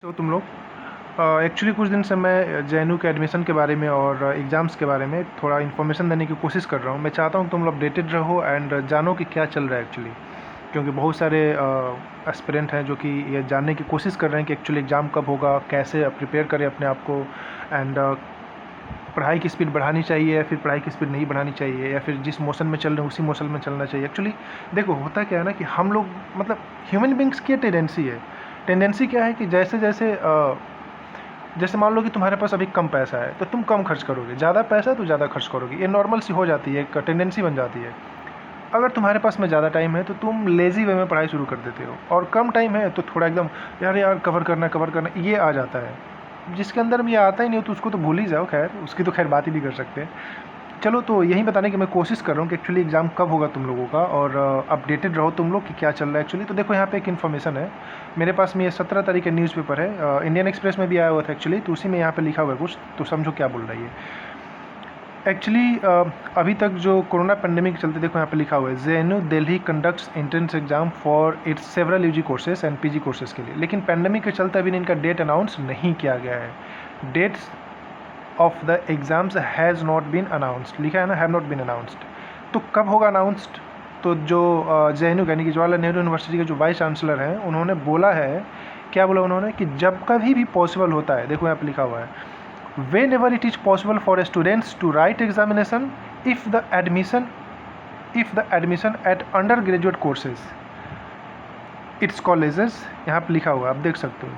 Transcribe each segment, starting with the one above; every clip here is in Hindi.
तो तुम लोग एक्चुअली कुछ दिन से मैं जेएनयू के एडमिशन के बारे में और एग्ज़ाम्स के बारे में थोड़ा इन्फॉर्मेशन देने की कोशिश कर रहा हूँ। मैं चाहता हूँ तुम लोग अपडेटेड रहो एंड जानो कि क्या चल रहा है एक्चुअली, क्योंकि बहुत सारे एस्पिरेंट हैं जो कि ये जानने की कोशिश कर रहे हैं कि एक्चुअली एग्ज़ाम कब होगा, कैसे प्रिपेयर करें अपने आप को एंड पढ़ाई की स्पीड बढ़ानी चाहिए या फिर पढ़ाई की स्पीड नहीं बढ़ानी चाहिए, या फिर जिस मोशन में चल रहे हैं उसी मोशन में चलना चाहिए। एक्चुअली देखो होता क्या है ना कि हम लोग मतलब ह्यूमन बींग्स की टेंडेंसी क्या है कि जैसे जैसे जैसे मान लो कि तुम्हारे पास अभी कम पैसा है तो तुम कम खर्च करोगे, ज़्यादा पैसा है तो ज़्यादा खर्च करोगे। ये नॉर्मल सी हो जाती है, एक टेंडेंसी बन जाती है। अगर तुम्हारे पास में ज़्यादा टाइम है तो तुम लेज़ी वे में पढ़ाई शुरू कर देते हो, और कम टाइम है तो थोड़ा एकदम यार कवर करना ये आ जाता है। जिसके अंदर में ये आता ही नहीं हो तो उसको तो भूल ही जाओ, खैर उसकी तो खैर बात ही नहीं कर सकते। चलो, तो यही बताने की मैं कोशिश कर रहा हूँ कि एक्चुअली एग्ज़ाम कब होगा तुम लोगों का, और अपडेटेड रहो तुम लोग कि क्या चल रहा है एक्चुअली। तो देखो यहाँ पे एक इन्फॉर्मेशन है मेरे पास में, ये 17 तारीख का न्यूज़पेपर है, इंडियन एक्सप्रेस में भी आया हुआ था एक्चुअली, तो उसी में यहाँ पे लिखा हुआ है कुछ, तो समझो क्या बोल रही है एक्चुअली। अभी तक जो कोरोना पेंडेमिक के चलते, देखो यहाँ पे लिखा हुआ है JNU Delhi conducts entrance exam for its several UG courses and PG courses के लिए, लेकिन पेंडेमिक के चलते अभी इनका डेट अनाउंस नहीं किया गया है। Dates of the exams has not been announced, लिखा है ना, हैव नॉट बीन अनाउंस्ड। तो कब होगा अनाउंस्ड? तो जो जेएनयू यानी कि जवाहरलाल नेहरू यूनिवर्सिटी के जो वाइस चांसलर हैं उन्होंने बोला है, क्या बोला उन्होंने, कि जब कभी भी पॉसिबल होता है, देखो यहाँ पे लिखा हुआ है whenever it is possible for students to write examination if the admission at undergraduate courses its colleges, यहाँ पे लिखा हुआ है, आप देख सकते हो,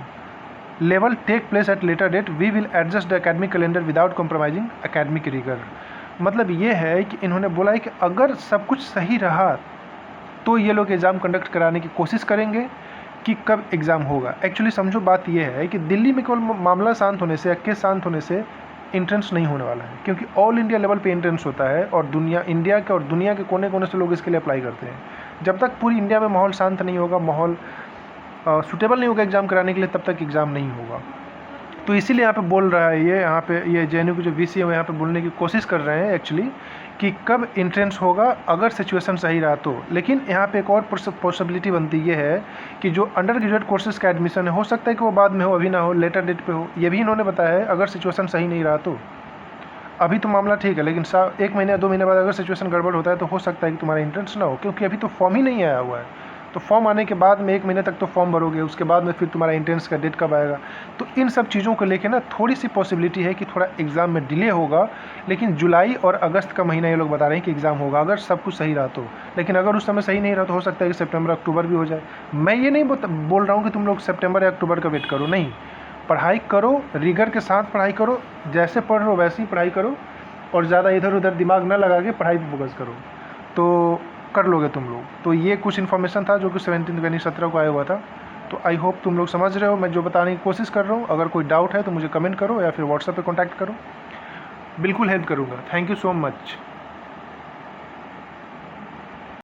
level take place at later date we will adjust the academic calendar without compromising academic rigour. मतलब ये है कि इन्होंने बोला है कि अगर सब कुछ सही रहा तो ये लोग एग्ज़ाम कंडक्ट कराने की कोशिश करेंगे कि कब एग्ज़ाम होगा। एक्चुअली समझो बात ये है कि दिल्ली में केवल मामला शांत होने से या केस शांत होने से इंट्रेंस नहीं होने वाला है, क्योंकि ऑल इंडिया लेवल पे इंट्रेंस होता है और इंडिया के और दुनिया के कोने कोने से लोग इसके लिए अप्लाई करते हैं। जब तक पूरी इंडिया में माहौल शांत नहीं होगा, माहौल सूटेबल नहीं होगा एग्ज़ाम कराने के लिए, तब तक एग्ज़ाम नहीं होगा। तो इसीलिए यहाँ पे बोल रहा है ये, यहाँ पे ये जेएनयू के जो वीसी है वो यहाँ पे बोलने की कोशिश कर रहे हैं एक्चुअली कि कब इंट्रेंस होगा अगर सिचुएशन सही रहा तो। लेकिन यहाँ पे एक और पॉसिबिलिटी बनती ये है कि जो अंडर ग्रेजुएट कोर्सेज का एडमिशन है, हो सकता है कि वो बाद में हो, अभी ना हो, लेटर डेट पे हो, ये भी इन्होंने बताया है अगर सिचुएशन सही नहीं रहा तो। अभी तो मामला ठीक है, लेकिन 1 महीने या 2 महीने बाद अगर सिचुएशन गड़बड़ होता है तो हो सकता है कि तुम्हारा इंट्रेंस ना हो, क्योंकि अभी तो फॉर्म ही नहीं आया हुआ है। तो फॉर्म आने के बाद में 1 महीने तक तो फॉर्म भरोगे, उसके बाद में फिर तुम्हारा एंट्रेंस का डेट कब आएगा। तो इन सब चीज़ों को लेके ना थोड़ी सी पॉसिबिलिटी है कि थोड़ा एग्ज़ाम में डिले होगा, लेकिन जुलाई और अगस्त का महीना ये लोग बता रहे हैं कि एग्ज़ाम होगा अगर सब कुछ सही रहा तो। लेकिन अगर उस समय सही नहीं रहा तो हो सकता है कि सितंबर अक्टूबर भी हो जाए। मैं ये नहीं बोल रहा हूँ कि तुम लोग सितंबर या अक्टूबर का वेट करो, नहीं, पढ़ाई करो, रिगर के साथ पढ़ाई करो, जैसे पढ़ रहे हो वैसे ही पढ़ाई करो, और ज़्यादा इधर उधर दिमाग ना लगा के पढ़ाई पर फोकस करो, तो कर लोगे तुम लोग। तो ये कुछ इन्फॉर्मेशन था जो कि 17 को आया हुआ था। तो आई होप तुम लोग समझ रहे हो मैं जो बताने की कोशिश कर रहा हूँ। अगर कोई डाउट है तो मुझे कमेंट करो या फिर व्हाट्सएप पे कांटेक्ट करो, बिल्कुल हेल्प करूँगा। Thank you so much.